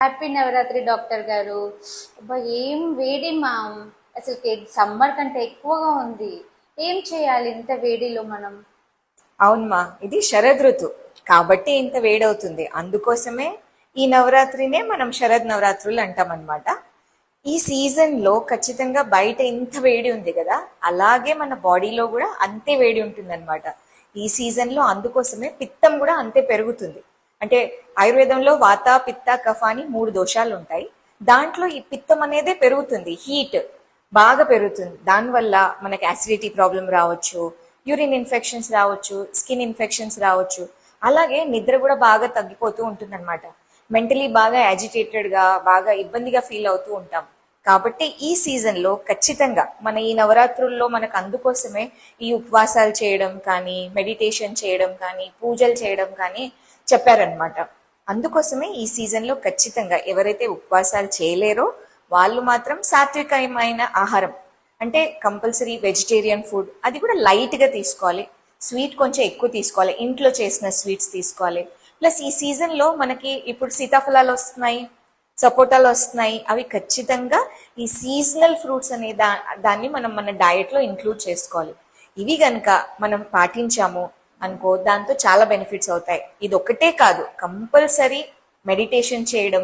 Happy Navratri doctor గారు. అబ్బా ఏం వేడి మా అసలు సమ్మర్ కంటే ఎక్కువగా ఉంది. ఏం చేయాలి ఇంత వేడిలో మనం? అవునమ్మా, ఇది శరద్ ఋతు కాబట్టి ఇంత వేడవుతుంది. అందుకోసమే ఈ నవరాత్రినే మనం శరద్ నవరాత్రులు అంటాం అనమాట. ఈ సీజన్ లో ఖచ్చితంగా బయట ఇంత వేడి ఉంది కదా, అలాగే మన బాడీలో కూడా అంతే వేడి ఉంటుంది అనమాట. ఈ సీజన్ లో అందుకోసమే పిత్తం కూడా అంతే పెరుగుతుంది. అంటే ఆయుర్వేదంలో వాత పిత్త కఫ అని 3 దోషాలు ఉంటాయి. దాంట్లో ఈ పిత్తం అనేదే పెరుగుతుంది, హీట్ బాగా పెరుగుతుంది. దానివల్ల మనకి యాసిడిటీ ప్రాబ్లం రావచ్చు, యూరిన్ ఇన్ఫెక్షన్స్ రావచ్చు, స్కిన్ ఇన్ఫెక్షన్స్ రావచ్చు. అలాగే నిద్ర కూడా బాగా తగ్గిపోతూ ఉంటుంది అనమాట. మెంటలీ బాగా యాజిటేటెడ్గా బాగా ఇబ్బందిగా ఫీల్ అవుతూ ఉంటాం. కాబట్టి ఈ సీజన్లో ఖచ్చితంగా మన ఈ నవరాత్రుల్లో మనకు అందుకోసమే ఈ ఉపవాసాలు చేయడం కానీ, మెడిటేషన్ చేయడం కానీ, పూజలు చేయడం కానీ చెప్పారనమాట. అందుకోసమే ఈ సీజన్లో ఖచ్చితంగా ఎవరైతే ఉపవాసాలు చేయలేరో వాళ్ళు మాత్రం సాత్వికమైన ఆహారం, అంటే కంపల్సరీ వెజిటేరియన్ ఫుడ్, అది కూడా లైట్గా తీసుకోవాలి. స్వీట్ కొంచెం ఎక్కువ తీసుకోవాలి, ఇంట్లో చేసిన స్వీట్స్ తీసుకోవాలి. ప్లస్ ఈ సీజన్లో మనకి ఇప్పుడు సీతాఫలాలు వస్తున్నాయి, సపోటాలు వస్తున్నాయి. అవి ఖచ్చితంగా ఈ సీజనల్ ఫ్రూట్స్ అనే దాన్ని మనం మన డయట్లో ఇంక్లూడ్ చేసుకోవాలి. ఇవి కనుక మనం పాటించాము అనుకో, దాంతో చాలా బెనిఫిట్స్ అవుతాయి. ఇది ఒకటే కాదు, కంపల్సరీ మెడిటేషన్ చేయడం,